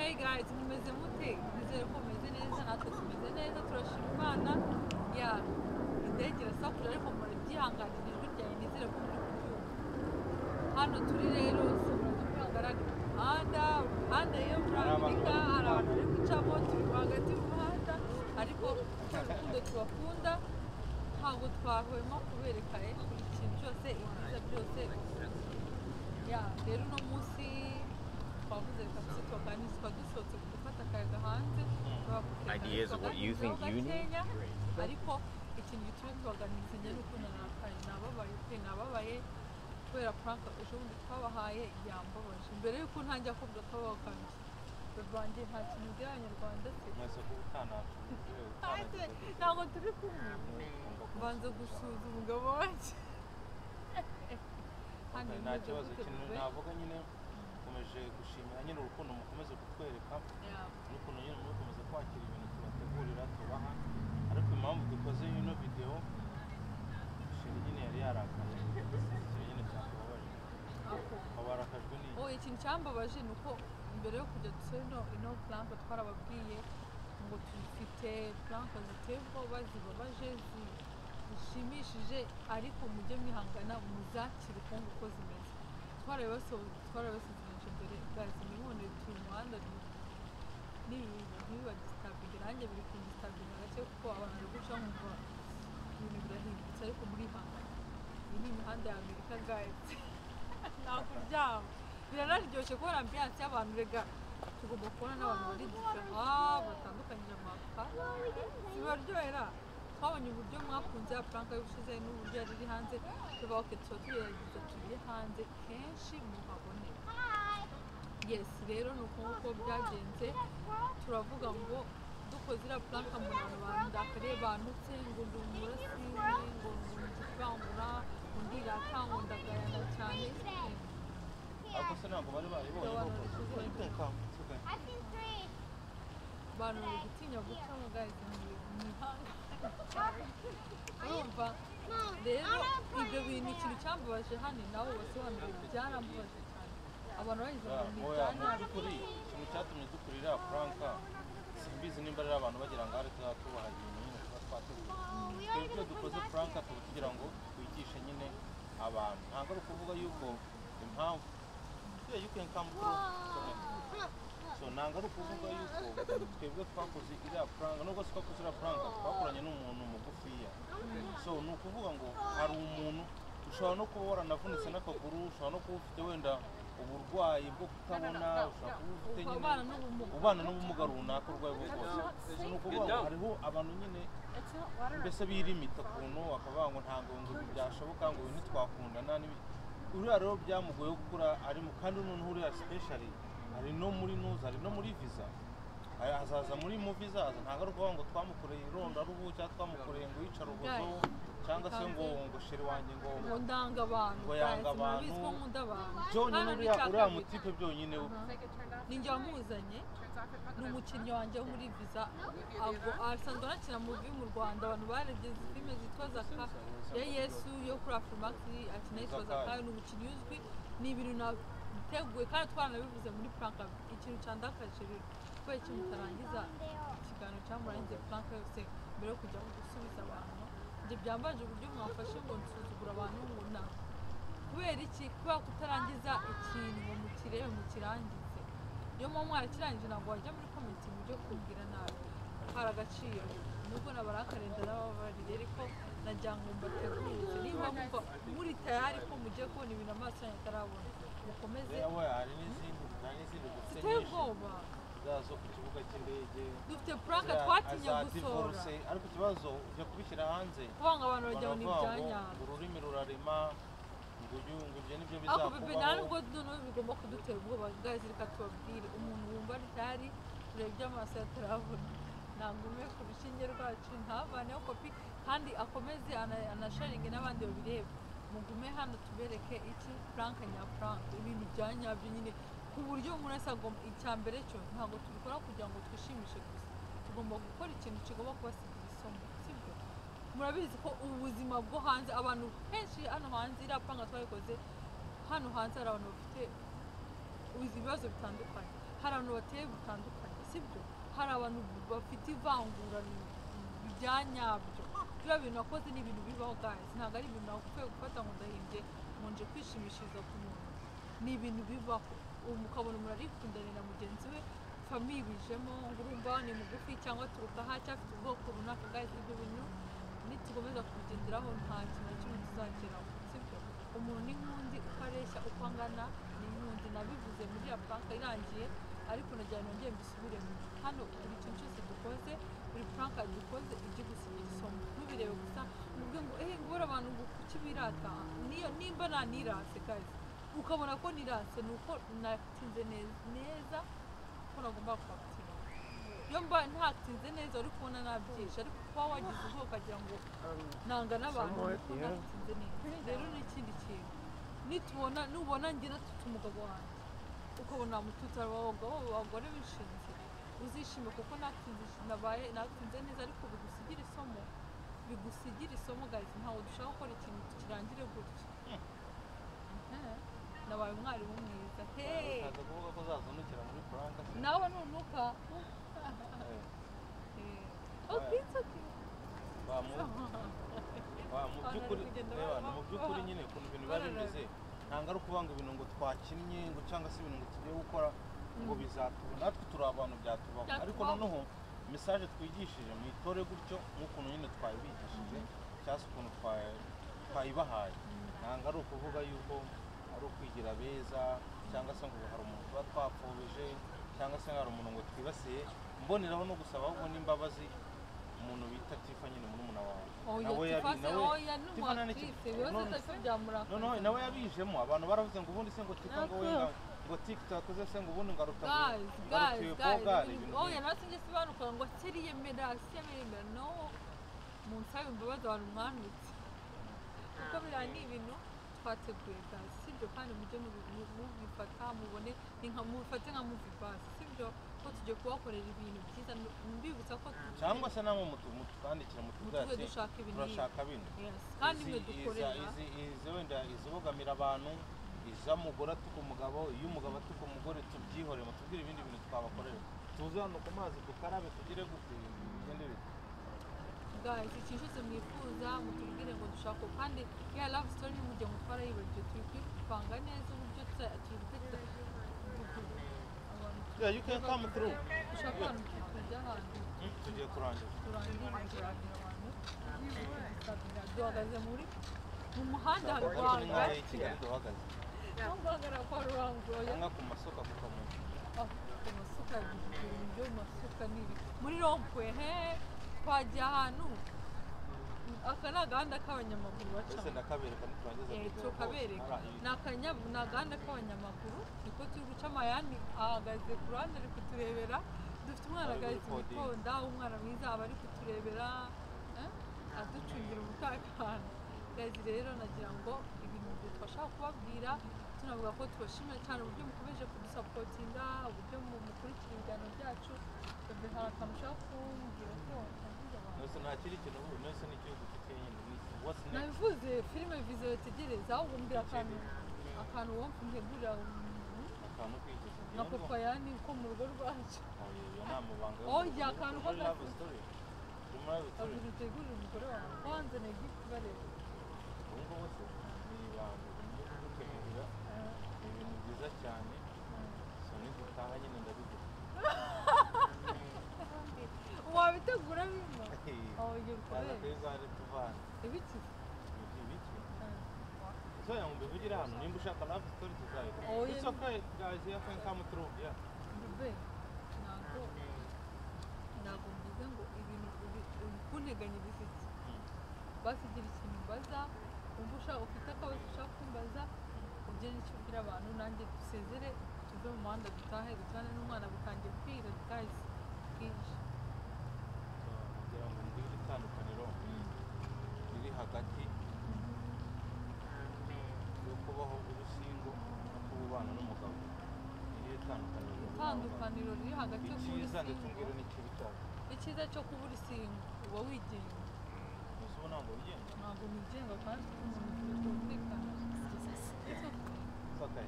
Hey guys, mumeze mute? Nizere ko mumeze neza, natwe tumeze neza, turashima Imana. Ya, indege irasakuje ariko murabyihanganira ijwi ryanjye nizere ko muri kubyumva. Hano turi rero, turagaragara umuhanda yo muri Amerika, hari abantu bari gucamo, turi hagati mu muhanda, ariko urukundo tubakunda, ntabwo twahwema kubereka buri kintu cyose, ibyiza byose. Ya, rero uno munsi Ideas of what you think you need? ariko ikintu gitumye tubaganiriza njye nuko nababaye kubera prank ejo bundi twabahaye yambabaje mbere yuko ntangira kuvuga twabakanje banjye nta kintu ugira abanyarwanda se ntabwo turi kumwe mbanza gusuza umugabo wanjye nta kibazo kintu navuga nyine mukomeje gushimira nyine urukundo mukomeze kutwereka n'ukuntu nyine mukomeza kwakira ibintu tubategurira tubaha ariko impamvu dukoze ino video shiri nyine yari yarakaye nyine cyatubabaje abarakajwe ni ikintu cyambabaje nuko mbere yo kujya dusena ino plank twarababwiye ngo dufite plank ziteye ubwoba zibabaje zishimishije ariko mujye mwihangana muzakire uko zimeze twarabasezeranyije mbere gazi nibone turi mu muhanda ntibibadisitabinge nanjye biri kundisitabinga gake kuko abantu bari guca nkumva ibintu birahindutse ariko murihangana iyi ni imihanda ya Amerika gazi nakuryama biranaryoshye kubona ambiyanse y'abantu rega tugomba kubona n'abantu bari difera batandukanyije amaka zibaryohera twabonye uburyo mwakunze ya prank y'ubushize n'uburyo yari iri hanze tuba oke tugerageza tujye hanze kenshi muhabone yes rero ni uko nguko byagenze turavuga ngo dukoze iriya prank mbona abantu bandakariye bantutse ngo ndi umurasi ngo nzi kwangura undi iratanga ndagayana cyane ariko se ntabwo bari baribonye abantu bari gutinya guca mu gazi urumva rero ibyo bintu ikintu cyambabaje hano nawe wasobanuriye byarambabaje cyane abantu bagize ngo ni ibyanya kuri ikintu cyatumye dukurira prank simbizi nimba rero abantu bagira ngo ariko tubaha ibintu nyine tuba twateguye twebwe dukoze prank tugira ngo twigishe nyine abantu ntabwo ari ukuvuga yuko impamvu you can come through so ntabwo ari ukuvuga yuko twebwe twakoze iriya prank nubwo twakoze iriya prank twakoranye n'umuntu mugufiya so ni ukuvuga ngo hari umuntu ushobora no kuba waranavunitse n'akaguru ushobora no kuba ufite wenda uburwayi bwo kutabona ushobora kuba ufite nyine ubana n'ubumuga runaka urwaye bwo bwose ni ukuvuga ngo hariho abantu nyine mbese birimita ukuntu bakavuga ngo ntabwo ngo byashoboka ngo ntitwakundana uriya rero byamugoye gukura arimo kandi noneho uriya specially ari no muri nuza ari no muri visa azaza muri mu visa ntabwo ari ukuvuga ngo twamukoreye irondaruhu cyangwa twamukoreye ngo yicara ubuzo cyangwa se ngo sheri wanjye ngo ndanga abantu ngo yanga abantu byonyine uriya mutipe byonyine ninjye wamuzanye ni umukinnyi wanjye wo muri visa asanzwe anakina mu Rwanda abantu barebye filime zitwa Zaka ya Yesu yo kuri Afromax akina yitwa Zaka ni umukinnyi uzwi ni ibintu nateguye kandi twaranabivuze muri prank ikintu cyandakaje rero kubera ikintu mutarangiza ikiganiro cyamurangize prank yose mbere yo kujya gusubiza abantu njye byambaje uburyo mwafashe ngo nsuzugura abantu ngo na kubera iki kubera kutarangiza ikintu ngo mukirebe mukirangize iyo mpamvu mwarakirangije ntabwo wajya muri komenti mujye kumbwira nabi hari agaciro nubwo nabarakarinda n'ababarire ariko nagira ngo mbateguze niba mumva muri tayari ko mugiye kubona ibintu amaso yanyu atarabona mukomeze hari n'izindi dufite ubwoba zazo ku kibuga cy'indege dufite prank twatinya gusohora ariko ikibazo ujya kubishyira hanze kuvuga ngo abantu bajya mu byanya ururimi rurarema ngo ibyo nibyo bizakubaho ako bebe nubwo noneho bigomba kudutera ubwoba guys reka tubabwire umuntu wumva ryari urebye amaso yatarabona nangume ku rushinge rwacu ntavaneho kopi kandi akomeze anasharinge n'abandi babireba mugume hano tubereke iki prank nya prank ibintu byanyabyo nyine ku buryo umuntu wese agomba icyambere cyo ntabwo tubikora kugira ngo twishimishe gusa tugomba gukora ikintu kigomba kubasigira isomo sibyo murabizi ko ubuzima bwo hanze abantu henshi hano hanze iriya prank twayikoze hano hanze hari abantu bafite ibibazo bitandukanye hari abantu bateye bitandukanye sibyo hari abantu bafite ivangura rya nyabyo biba bintu wakoze ni ibintu bibaho guys ntabwo ari ibintu nakwiye gufata ngo ndahimbye ngo nje kwishimishiriza ku muntu ni ibintu bibaho ukabona umuntu arikundana na mugenzi we famiye bijemo ngo urumva ni mugufi cyangwa turuka aha cyangwa afite ubwoko runaka guys ibyo bintu nitukomeza kubigenderaho nta kintu na kimwe tuzageraho sibyo umuntu ni nk'undi uko areshya uko angana ni nk'undi nabivuze muri ya prank irangiye ariko nagira nongeye mbisubiremo hano buri kintu cyose dukoze buri prank dukoze ijye gusigira isomo ntubirebe gusa mubwe ngo ngubura abantu ngo kuki birata niyo nimba nanirase guys ukabona ko nirase nuko natinze neza ko nagomba kwakitinga iyo mba ntatinze neza uri kubona nabyisha ariko kuba wagize ubwo ukagira ngo nanga n'abantu ko natinze neza rero ni ikindi kintu nubona ngira tutu umugabo wanjye ukabona mututsi abagore bishinze uzishime kuko natinze neza ariko bigusigira isomo guys ntawe dushaka gukora ikintu kirangire gutya nabaye umwarimu mwiza kuvuga ko uzazunukira muri prank nawe nunuka mu by'ukuri nyine ukuntu ibintu biba bimeze ntabwo ari ukuvuga ngo ibintu ngo twakinnye ngo cyangwa se ibintu ngo tugiye gukora ngo bizatuba natwe turi abantu byatubaho ariko noneho mesaje twigishije mwitore gutyo nk'ukuntu nyine twayibigishije cyangwa se ukuntu twayibahaye ntabwo ari ukuvuga yuko ari ukwigira beza cyangwa se ngo hari umuntu tuba twapfobije cyangwa se hari umuntu ngo twibasiye mboneraho no gusaba ahubwo n'imbabazi umuntu bita Tifa nyine murumuna wawe nawe yabijemo abantu baravuze ngo ubundi se ngo Tifa ngo wenda ngo TikTok ze se ngo ubundi ngaruta oya nasinje sibanuka ngo seriyemera no munsabe imbabazi abantu mwanutse kuko biriya ni ibintu twateguye guys sibyo kandi mujye mubifata mubone mufate nka movie basi sibyo ko tujye kubakorera ibintu byiza mbibutsa ko cyangwa se namwe mutwandikira mutubwate turashaka bino kandi mwe dukorera izi wenda izibogamira abantu izamugore atuka umugabo iyo umugabo atuka umugore tubyihorere mutubwire ibindi bintu twabakorera tuze hano ku mazi dukarabe tugire gute bigende bite guys ikintu cyose mwifuza mutubwire ngo dushaka kandi ya love story mujye mutwara yibagiwe turi kwipanga neza uburyo turi yeah, you can come through ushaka kujya ahantu tugiye kurangira duhagaze mu muhanda rwagati duhagaze ntugagara kwa rurangoya nka ku masoko kukamuntu amasuka ibyo masuka nibi muri rompwe twajya ahantu aka ni agahanda k'abanyamaguru bacamo ndakabereka tukabereka ni agahanda k'abanyamaguru niko turi gucamo ayandi ahagaze ku ruhande ari kuturebera dufite umwana agahita ibikonda umwana mwiza aba ari kuturebera aducungira umutekano gazi rero nagira ngo ibintu bidufasha kubabwira tunavuga ko tubashimira cyane uburyo mukomeje kudusapotinga uburyo mukurikira ibiganiro byacu hari akantu ushaka kumbwira ko nose nta kiri kintu ubu nose n'igihugu gifite nyine nabivuze filime vize tegereza aho umbwira akantu wumva ntegurira akantu kwigiza na papa yani ko mu rugo rwacu iyo nta mubanga oya akantu ko love story abiri utegurira umugore wawe wanze na gift bareba ubwo bose ni ibanga gukenera ibintu byiza cyane so nidutaha nyine ndabigura wabitegura bimwe ibyo bikoreye twizare tuvana ibiki so ya mbe bugira hano nimba ushaka love story tuzayikora it's okay guys you can come through yeah mbe ntabwo mbize ngo ibintu kunteganyiriza iki basigira ikintu mbaza umva ushaka ufite akabazo ushaka kumbaza ugire n'icyo ubwira abantu nanjye dusezere tuve mu muhanda dutahe dutane n'umwana butangiye kwira guys bwinshi kugira ngo mbwire itandukaniro riri hagati yo kubaho urusingo no kubana n'umugabo iri itandukaniro riri hagati yo kuba icyiza ndetse mbwire n'ikibi cyabo icyiza cyo kuba urusingo uba wigenga gusa ubu ntabwo wigenga ntabwo wigenga kandi umuntu tutumvikana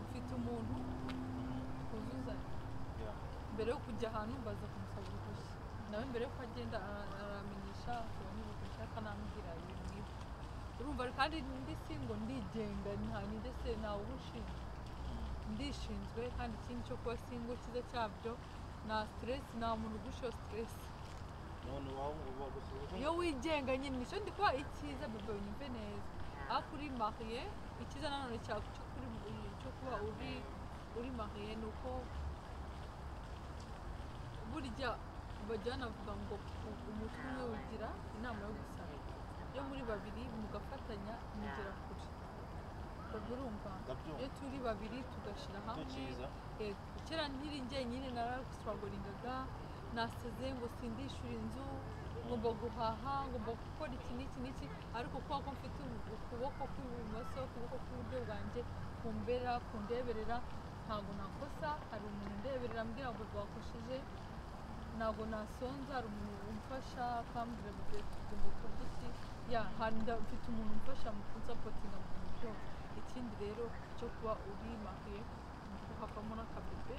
ufite umuntu twuzuzanya mbere yo kujya ahantu mbaza kumusaba uruhushya nawe mbere yuko agenda aramenyesha akabona uruhushya akanambwira ibintu nk'ibyo urumva kandi ndi singo ndigenga ndetse ntawe ubushinzwe ndishinzwe kandi ikindi cyo kuba singo cyiza cyabyo nta stress nta muntu ugushyira stress iyo wigenga nyine nicyo ndi kuba icyiza bebe unyumve neza aho kuri mariye icyiza nanone cyo kuba uri mariye ni uko burya bajyana bavuga ngo umutwe umwe ugira inama yo gusara iyo muri babiri mugafatanya mugera kure urumva iyo turi babiri tugashyira hamwe kera nkiri njyenyine narasitaragoringaga naseze ngo sindishyura inzu ngomba guhaha ngomba gukora iki n'iki ariko kubera ko mfite ukuboko kw'ibumoso ukuboko kw'iburyo bwanjye kundeberera ntabwo nakosa hari umuntu undeberera ambwira ngo rwakosheje ntabwo nasonza hari umuntu umfasha akambwira ngo tugomba kurya iki mfite umuntu umfasha mu kunsapotinga mu bintu byose ikindi rero cyo kuba uri mariye havamo n'akabebe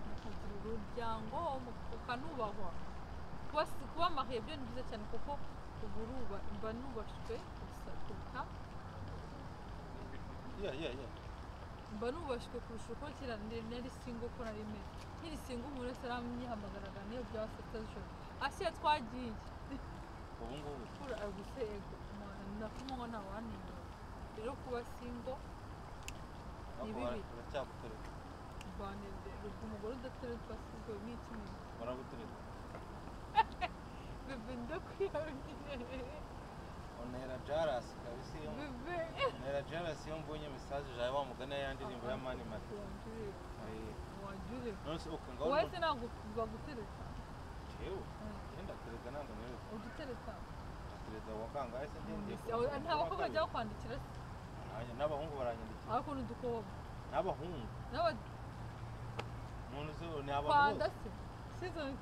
mukagira ururyango ukanubahwa kuba mariye byo ni byiza cyane kuko ubu mba nubashywe kuruta mba nubashywe kurusha uko kera nari singo ko nari meze nkiri singo umuntu wese aramyihamagaraga niyo byaba sita z'ijoro asiya twagiye ubu ngubu gusa ego nakumva ntawanimba rero kuba singo ni bibi uracyagutereta umugore udatereta singo ni ikindi baragutereta bebe ndakwiyamye onera jarasi kabisa iyo bebe onera jarasi iyo mbonye message jawe wa mugana ya ndirimbo ya mani mati wajure nose ukangaho wese ntabwo bagutereta jewe yenda tereta ntabwo nero udutereta tereta wakanga ese ngiye nta bakobwa bajya kwandikira n'abahungu baranyandikira ariko n'udukobwa n'abahungu umuntu zo ni abantu kwanda se season 2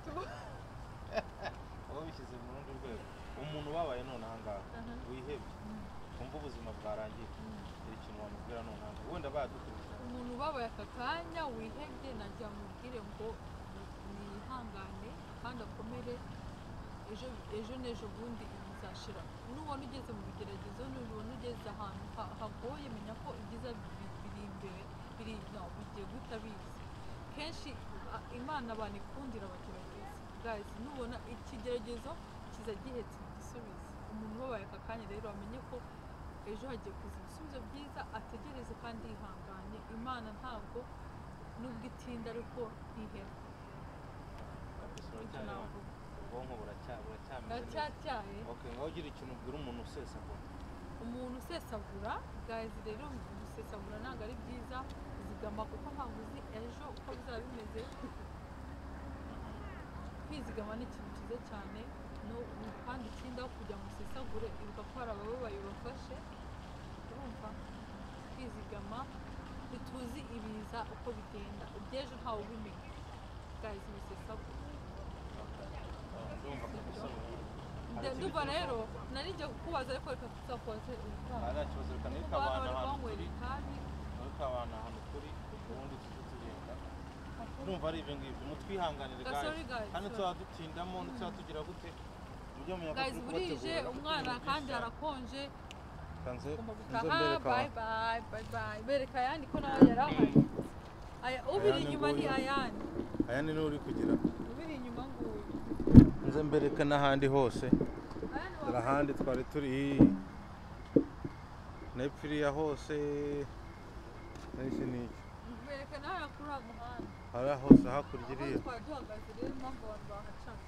aho bishyize mu rundi rwego umuntu wabaye none ahangaha wihebye kumva ubuzima bwarangiye ikintu wamubwira none ahangaha wenda badukurikira umuntu ubabaye aka kanya wihebye najya mubwire ngo nihangane kandi akomere ejo n'ejo bundi bizashira nubona ugeze mu bigeragezo nubona ugeze ahantu hagoye menya ko ibyiza biri imbere bigiye guhita biza kenshi imana abantu ikundira abagerageza guys nubona ikigeragezo kiza gihetse igisubizo umuntu ubabaye aka kanya rero amenye ko ejo hagiye kuza ibisubizo byiza ategereze kandi yihanganye imana ntabwo nubwo itinda ariko ntihera ubwonko buracyatyaye okay ngaho ugira ikintu ubwira umuntu usesagura guys rero gusesagura ntabwo ari byiza zigama kuko ntabwo uzi ejo uko bizaba bimeze kwizigama ni ikintu cyiza cyane kandi ikindi aho kujya mu sesagure ibuka ko hari abababaye bafashe urumva kwizigama ntituzi ibiza uko bigenda iby'ejo ntawe ubimenya guys musesagure ndumva rero nari njya kukubaza ariko reka tuzakubaze nta kibazo reka ntikabana ahantu turi ubundi tugenda urumva ari ibyo ngibyo mutwihanganire kandi tuba dutindamo tuba tugira gute guys burije umwana kandi harakonje bye bereka ayandi ko nawe yari ahari ubiri inyuma ni ayandi ni uri kugira ubiri inyuma nguyu nze mbereka n'ahandi hose dore ahandi twari turi nepfiriya hose nahise n'iki bereka nawe kuri uwo muhanda hariya hose hakurya iriya twari duhagaze rero impamvu abantu bahacaga